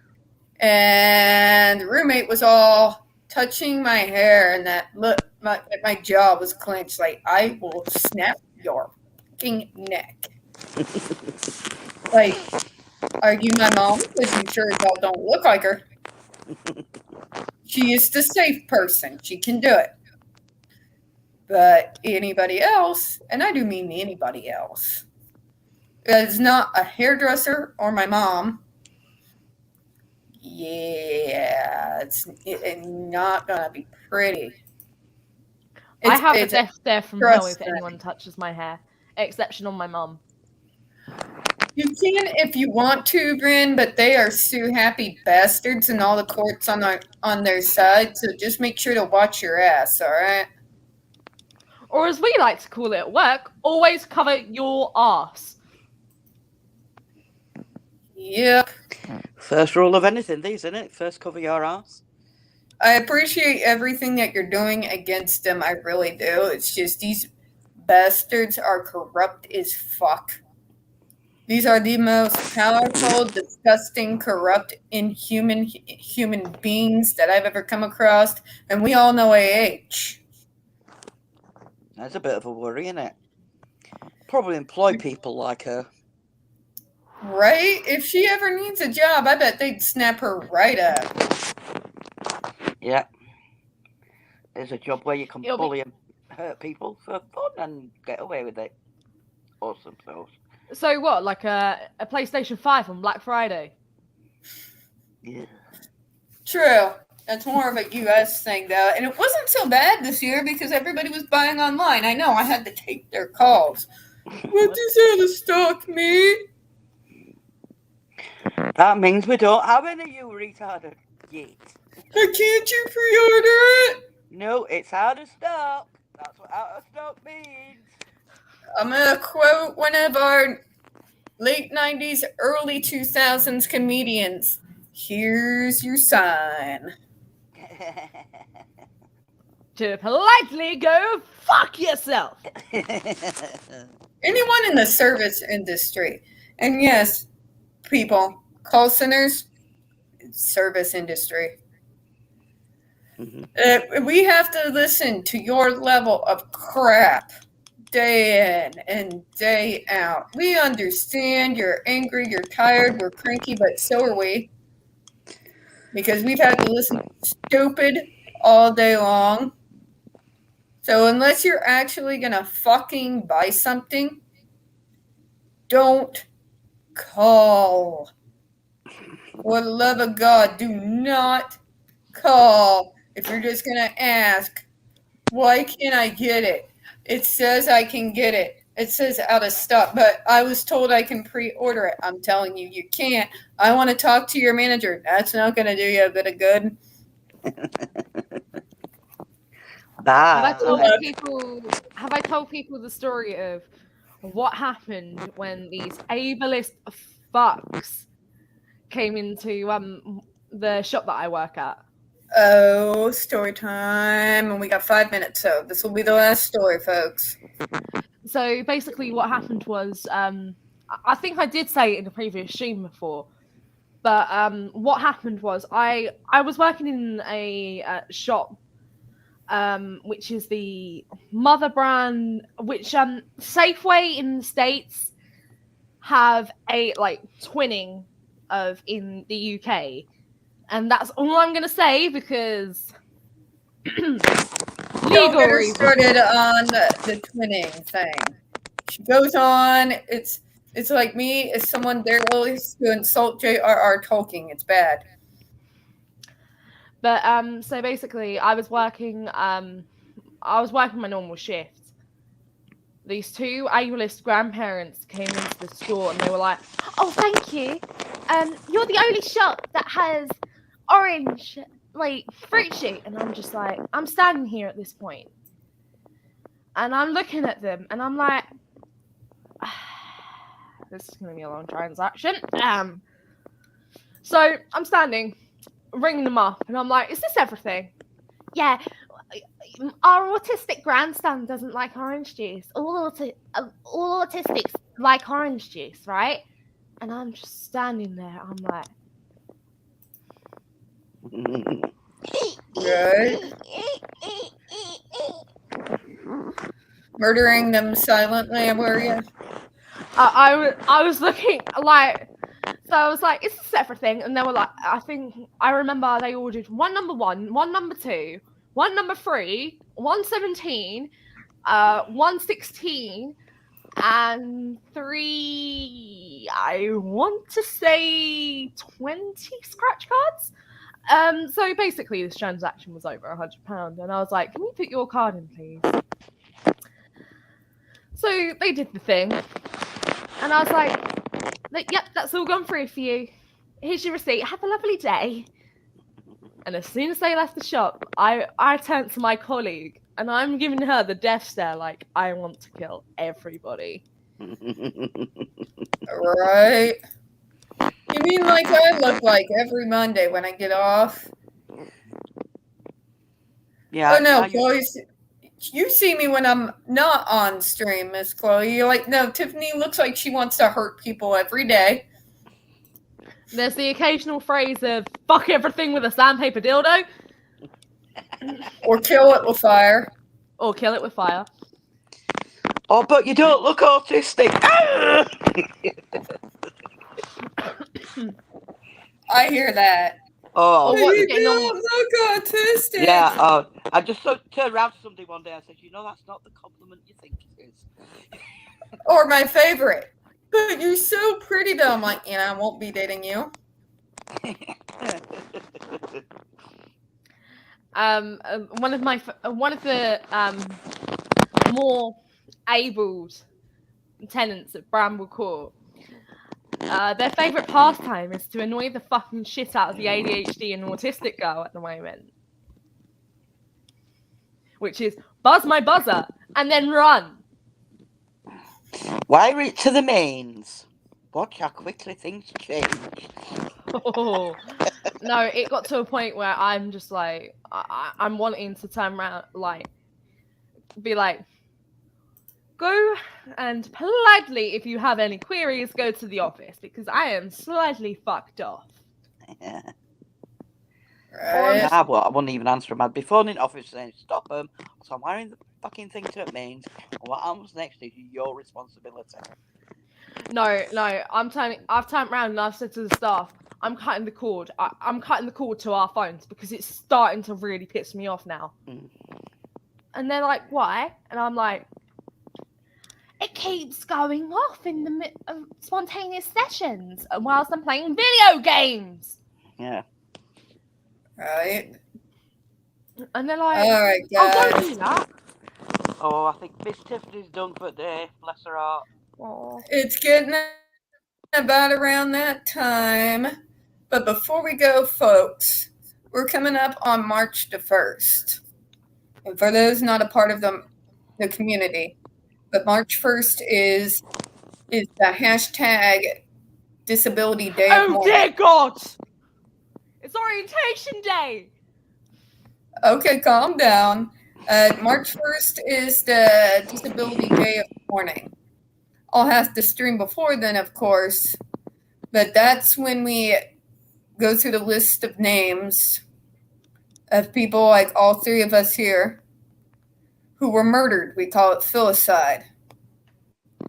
and the roommate was all touching my hair, and that look, my jaw was clenched. Like, I will snap your fucking neck. Like, argue my mom because you sure as hell don't look like her. She is the safe person. She can do it. But anybody else, and I do mean anybody else, is not a hairdresser or my mom. Yeah, it's not gonna be pretty. I have a it's death stare from hell trust if me. anyone touches my hair, exception on my mum. You can if you want to, Bryn, but they are sue happy bastards, and all the courts on their side. So just make sure to watch your ass. All right. Or as we like to call it at work, always cover your ass. Yep. First rule of anything, these, isn't it? First cover your ass. I appreciate everything that you're doing against them. I really do. It's just these bastards are corrupt as fuck. These are the most powerful, disgusting, corrupt, inhuman human beings that I've ever come across. And we all know AH. That's a bit of a worry, isn't it? Probably employ people like her. Right? If she ever needs a job, I bet they'd snap her right up. Yeah. There's a job where you can It'll be- bully and hurt people for fun and get away with it. Awesome sauce. So what, like a PlayStation 5 on Black Friday? Yeah. True. That's more of a US thing, though. And it wasn't so bad this year because everybody was buying online. I know, I had to take their calls. What is out of stock, me? That means we don't have any, you retarded git. Can't you pre-order it? No, it's out of stock. That's what out of stock means. I'm going to quote one of our late 90s, early 2000s comedians. Here's your sign. To politely go fuck yourself. Anyone in the service industry, and yes, people, call centers, service industry. We have to listen to your level of crap day in and day out. We understand you're angry, you're tired, we're cranky, but so are we. Because we've had to listen to stupid all day long. So unless you're actually going to fucking buy something, don't call. For the love of God, do not call if you're just going to ask, why can't I get it? It says I can get it. It says out of stock, but I was told I can pre-order it. I'm telling you, you can't. I want to talk to your manager. That's not going to do you a bit of good. Have I Bye. told people the story of what happened when these ableist fucks came into the shop that I work at? Oh, story time. And we got 5 minutes, so this will be the last story, folks. So basically what happened was, I think I did say it in a previous stream before, but what happened was I was working in a shop, which is the mother brand, which Safeway in the States have a twinning of in the UK. And that's all I'm gonna say because Don't legal get her reasons. started on the twinning thing. She goes on. It's like me as someone dares to insult J.R.R. Tolkien. It's bad. But so basically, I was working my normal shift. These two ableist grandparents came into the store and they were like, "Oh, thank you. You're the only shop that has orange fruit shoot." And I'm just like, I'm standing here at this point, and I'm looking at them, and I'm like, this is gonna be a long transaction. So I'm standing, ringing them up, and I'm like, "Is this everything?" "Yeah, our autistic grandson doesn't like orange juice. All autistics like orange juice, right?" And I'm just standing there. I'm like, Right? Murdering them silently, were you? I was looking like, so I was like, "Is this everything?" And they were like, I remember they ordered one number 1, one number 2, one number 3, 117, 116, and 3, I want to say 20 scratch cards. So basically this transaction was over £100, and I was like, "Can you put your card in, please?" So they did the thing, and I was like, "Yep, that's all gone through for you. Here's your receipt. Have a lovely day." And as soon as they left the shop, I turned to my colleague, and I'm giving her the death stare, like, I want to kill everybody. Right? You mean like I look like every Monday when I get off? Yeah. Oh no, now you- Chloe. You see me when I'm not on stream, Miss Chloe. You're like, no, Tiffany looks like she wants to hurt people every day. There's the occasional phrase of "fuck everything with a sandpaper dildo," Or kill it with fire. or "kill it with fire." Oh, but you don't look autistic. I hear that. Oh, Or what's You getting on? don't look autistic. yeah. Oh, I just turned around to somebody one day. I said, "You know, that's not the compliment you think it is." Or my favorite. But you're so pretty though. I'm like, I won't be dating you. One of the more abled tenants at Bramble Court, their favourite pastime is to annoy the fucking shit out of the ADHD and autistic girl at the moment. Which is buzz my buzzer and then run. Wire it to the mains. Watch how quickly things change. Oh. No, it got to a point where I'm just like, I'm wanting to turn around, like, be like, "Go and politely, if you have any queries, go to the office because I am slightly fucked off." Yeah. Right? I wouldn't even answer him. I'd be phoning office saying, "Stop him. So I'm wiring the fucking thing to it mains. And what happens next is your responsibility." No, I've turned around and I've said to the staff, "I'm cutting the cord. I'm cutting the cord to our phones because it's starting to really piss me off now." Mm. And they're like, "Why?" And I'm like, "It keeps going off in the spontaneous sessions whilst I'm playing video games." Yeah. Right? And they're like, All right, "Oh, don't guys. do that." Oh, I think Miss Tiffany's done for the day. Bless her heart. Aw. It's getting about around that time. But before we go, folks, we're coming up on March the 1st. And for those not a part of the community, but March 1st is the hashtag Disability Day of Oh Mourning. dear God! It's orientation day. Okay, calm down. March 1st is the Disability Day of Mourning. I'll have to stream before then, of course, but that's when we go through the list of names of people like all three of us here who were murdered. We call it filicide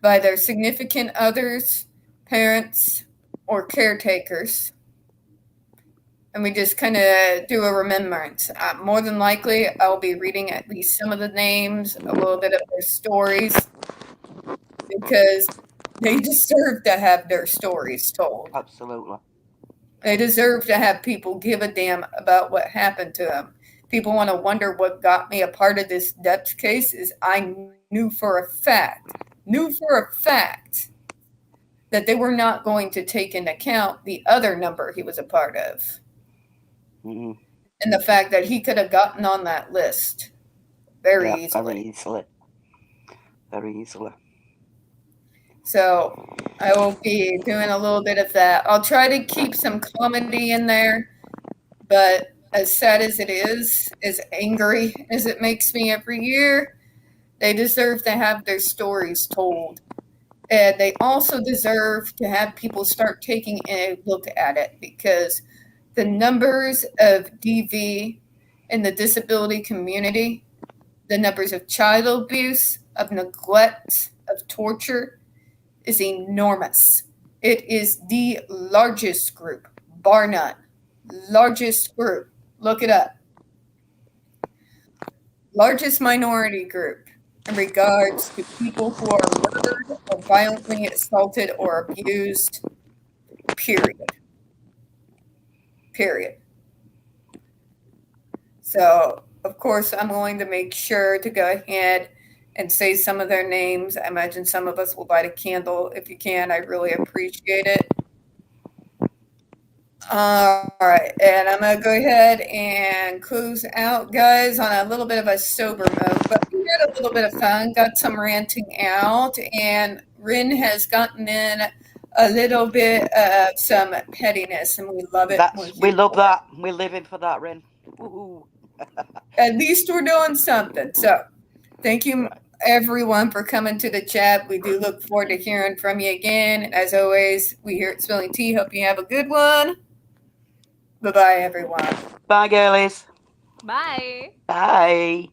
by their significant others, parents, or caretakers. And we just kind of do a remembrance. More than likely, I'll be reading at least some of the names, a little bit of their stories, because they deserve to have their stories told. Absolutely. They deserve to have people give a damn about what happened to them. People want to wonder what got me a part of this Depp's case is I knew for a fact that they were not going to take into account the other number he was a part of. Mm-hmm. And the fact that he could have gotten on that list very easily. Very easily. So I will be doing a little bit of that. I'll try to keep some comedy in there, but as sad as it is, as angry as it makes me every year, they deserve to have their stories told. And they also deserve to have people start taking a look at it, because the numbers of DV in the disability community, the numbers of child abuse, of neglect, of torture, is enormous. It is the largest group, bar none. Largest group. Look it up. Largest minority group in regards to people who are murdered or violently assaulted or abused. Period. So, of course, I'm going to make sure to go ahead and say some of their names. I imagine some of us will light a candle if you can. I really appreciate it. All right, and I'm going to go ahead and close out, guys, on a little bit of a sober mode. But we had a little bit of fun, got some ranting out, and Rin has gotten in a little bit of some pettiness, and we love it. We love that. We're living for that, Rin. Woo-hoo. At least we're doing something. So, thank you, everyone, for coming to the chat. We do look forward to hearing from you again. And as always, we here at Spilling Tea hope you have a good one. Bye-bye, everyone. Bye, girlies. Bye. Bye.